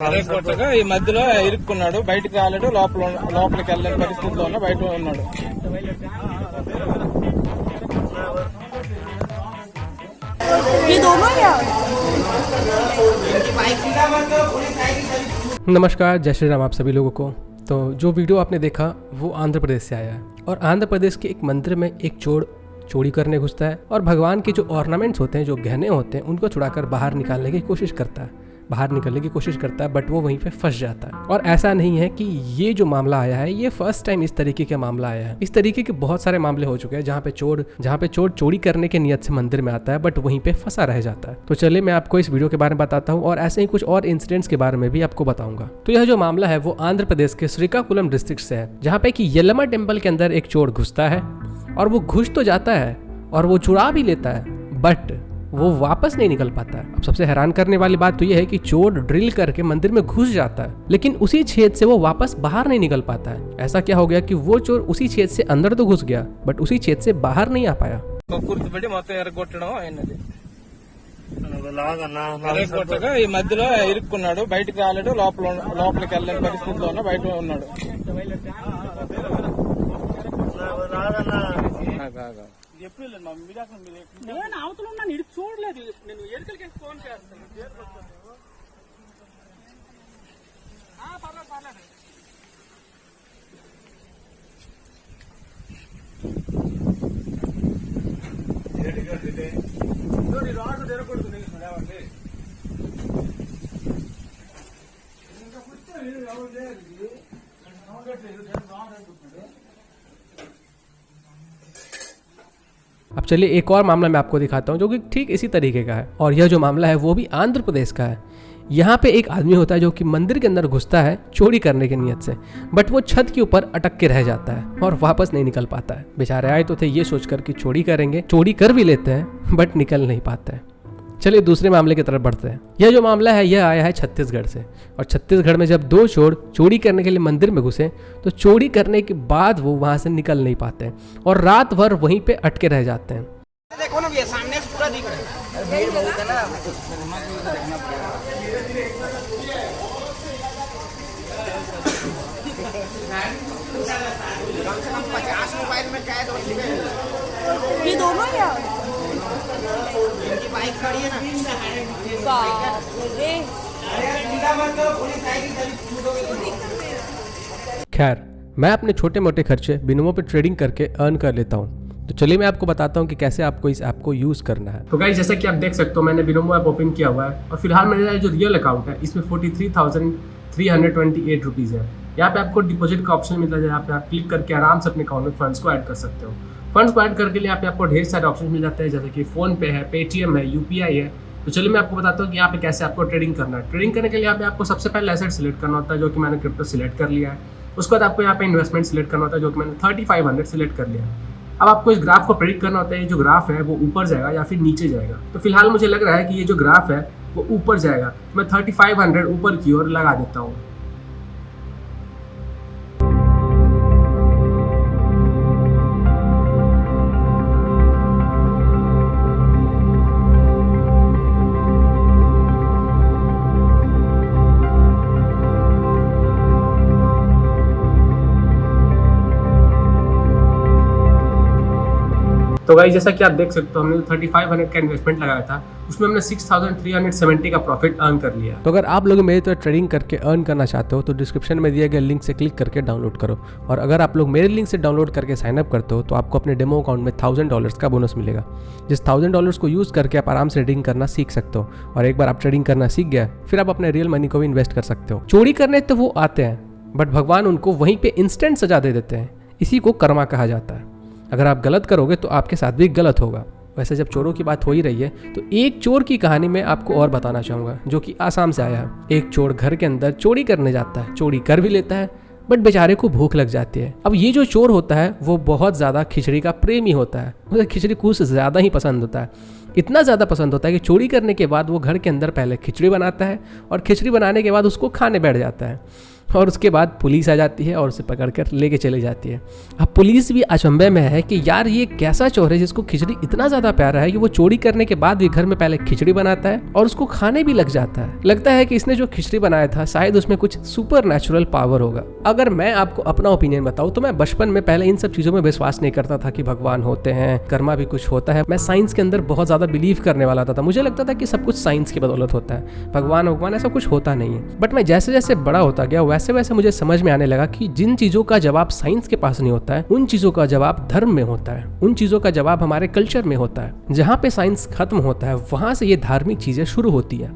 అదే కొట్టగా ఈ మధ్యలో ఇరుక్కున్నాడు, బయటికి రాలేడు, లోపలికి వెళ్ళలేని పరిస్థితిలో ఉన్న బయట ఉన్నాడు. नमस्कार, जय श्री राम आप सभी लोगों को। तो जो वीडियो आपने देखा वो आंध्र प्रदेश से आया है और आंध्र प्रदेश के एक मंदिर में एक चोर चोरी करने घुसता है और भगवान के जो ऑर्नामेंट्स होते हैं, जो गहने होते हैं, उनको छुड़ाकर बाहर निकालने की कोशिश करता है, बट वो वहीं पे फंस जाता है। और ऐसा नहीं है कि ये जो मामला आया है ये फर्स्ट टाइम इस तरीके का मामला आया है। इस तरीके के बहुत सारे मामले हो चुके हैं जहाँ पे चोर चोरी करने के नियत से मंदिर में आता है बट वहीं पे फंसा रह जाता है। तो चलिए मैं आपको इस वीडियो के बारे में बताता हूँ और ऐसे ही कुछ और इंसिडेंट्स के बारे में भी आपको बताऊंगा। तो यह जो मामला है वो आंध्र प्रदेश के श्रीकाकुलम डिस्ट्रिक्ट से है, जहाँ पे कि यल्लमा टेम्पल के अंदर एक चोर घुसता है और वो घुस तो जाता है और वो चुरा भी लेता है बट वो वापस नहीं निकल पाता है। अब सबसे हैरान करने वाली बात तो ये है कि चोर ड्रिल करके मंदिर में घुस जाता है लेकिन उसी छेद से वो वापस बाहर नहीं निकल पाता है। ऐसा क्या हो गया कि वो चोर उसी छेद से अंदर तो घुस गया बट उसी छेद से बाहर नहीं आ पाया। అదే కొట్టగా ఈ మధ్యలో ఇరుక్కున్నాడు, బయటికి రాలేడు, లోపలికి వెళ్ళలేని పరిస్థితిలో ఉన్న బయట ఉన్నాడు. నేను అవతల ఉన్నాను, ఇటు చూడలేదు. నేను ఎరుకలకి ఫోన్ చేస్తాను. పర్లేదు రాడు తెరకూడదు. अब चलिए एक और मामला मैं आपको दिखाता हूँ जो कि ठीक इसी तरीके का है और यह जो मामला है वो भी आंध्र प्रदेश का है। यहाँ पे एक आदमी होता है जो कि मंदिर के अंदर घुसता है चोरी करने की नियत से, बट वो छत के ऊपर अटक के रह जाता है और वापस नहीं निकल पाता है। बेचारे आए तो थे ये सोचकर कि चोरी करेंगे, चोरी कर भी लेते हैं बट निकल नहीं पाते हैं। चलिए दूसरे मामले की तरफ बढ़ते हैं। यह जो मामला है यह आया है छत्तीसगढ़ से और छत्तीसगढ़ में जब दो चोर चोरी करने के लिए मंदिर में घुसे तो चोरी करने के बाद वो वहां से निकल नहीं पाते हैं और रात भर वहीं पे अटके रह जाते हैं। देखो ना, ये सामने से पूरा दिख रहा है। भीड़ बहुत है ना, कम से कम 50 मोबाइल में कैद हो चुके हैं। ये दोनों क्या बाइक खड़ी है ना। खैर मैं अपने छोटे मोटे खर्चे बिनोमो पे ट्रेडिंग करके अर्न कर लेता हूँ। तो चलिए मैं आपको बताता हूँ कि कैसे आपको इस ऐप को यूज़ करना है। तो गाइस जैसा कि आप देख सकते हो मैंने बिनोमो ऐप ओपन किया हुआ है और फिलहाल मेरा जो रियल अकाउंट है इसमें 43,328 रुपीज़ है। यहाँ पे आपको डिपॉजिट का ऑप्शन मिलता है जहाँ पे आप क्लिक करके आराम से अपने अकाउंट में फंड्स को ऐड कर सकते हो। फंड्स को ऐड करके लिए यहाँ पे आपको ढेर सारे ऑप्शन मिल जाते हैं जैसे कि फ़ोन पे है, पेटीएम है, यूपीआई है। तो चलिए मैं आपको बताता हूँ कि यहाँ पे कैसे आपको ट्रेडिंग करना है। ट्रेडिंग करने के लिए यहाँ पे आपको सबसे पहले एसेट सिलेक्ट करना होता है जो कि मैंने क्रिप्टो सिलेक्ट कर लिया है। उसके बाद आपको यहाँ पे इन्वेस्टमेंट सिलेक्ट करना होता है जो कि मैंने 3500 सिलेक्ट कर लिया है। अब आपको इस ग्राफ को प्रेडिक्ट करना होता है, ये जो ग्राफ है वो ऊपर जाएगा या फिर नीचे जाएगा। तो फिलहाल मुझे लग रहा है कि ये जो ग्राफ है वो ऊपर जाएगा, मैं 3500 ऊपर की ओर लगा देता हूँ। तो गाइस जैसा कि आप देख सकते हो हमने 3500 का इन्वेस्टमेंट लगाया था उसमें हमने 6370 का प्रॉफिट अर्न कर लिया। तो अगर आप लोग मेरी तरह ट्रेडिंग करके अर्न करना चाहते हो तो डिस्क्रिप्शन में दिए गए लिंक से क्लिक करके डाउनलोड करो और अगर आप लोग मेरे लिंक से डाउनलोड करके साइन अप करते हो तो आपको अपने डेमो अकाउंट में $1000 का बोनस मिलेगा, जिस $1000 को यूज़ करके आप आराम से ट्रेडिंग करना सीख सकते हो। और एक बार आप ट्रेडिंग करना सीख गया फिर आप अपने रियल मनी को भी इन्वेस्ट कर सकते हो। चोरी करने तो वो आते हैं बट भगवान उनको वहीं पर इंस्टेंट सजा दे देते हैं, इसी को कर्मा कहा जाता है। अगर आप गलत करोगे तो आपके साथ भी गलत होगा। वैसे जब चोरों की बात हो ही रही है तो एक चोर की कहानी मैं आपको और बताना चाहूँगा जो कि आसाम से आया है। एक चोर घर के अंदर चोरी करने जाता है, चोरी कर भी लेता है बट बेचारे को भूख लग जाती है। अब ये जो चोर होता है वो बहुत ज़्यादा खिचड़ी का प्रेमी होता है, उसे खिचड़ी कुछ ज़्यादा ही पसंद होता है। इतना ज़्यादा पसंद होता है कि चोरी करने के बाद वो घर के अंदर पहले खिचड़ी बनाता है और खिचड़ी बनाने के बाद उसको खाने बैठ जाता है। और उसके बाद पुलिस आ जाती है और उसे पकड़कर लेके चली जाती है। अब पुलिस भी अचंभे में है कि यार ये कैसा चोर है जिसको खिचड़ी इतना ज्यादा प्यारा है कि वो चोरी करने के बाद भी घर में पहले खिचड़ी बनाता है और उसको खाने भी लग जाता है। लगता है कि इसने जो खिचड़ी बनाया था शायद उसमें कुछ सुपर नेचुरल पावर होगा। अगर मैं आपको अपना ओपिनियन बताऊं तो मैं बचपन में पहले इन सब चीजों में विश्वास नहीं करता था कि भगवान होते हैं, कर्मा भी कुछ होता है। मैं साइंस के अंदर बहुत ज्यादा बिलीव करने वाला था। मुझे लगता था कि सब कुछ साइंस की बदौलत होता है, भगवान ऐसा कुछ होता नहीं है। बट मैं जैसे जैसे बड़ा होता गया वैसे वैसे मुझे समझ में आने लगा कि जिन चीजों का जवाब साइंस के पास नहीं होता है उन चीजों का जवाब धर्म में होता है, उन चीजों का जवाब हमारे कल्चर में होता है। जहाँ पे साइंस खत्म होता है वहां से ये धार्मिक चीजें शुरू होती है।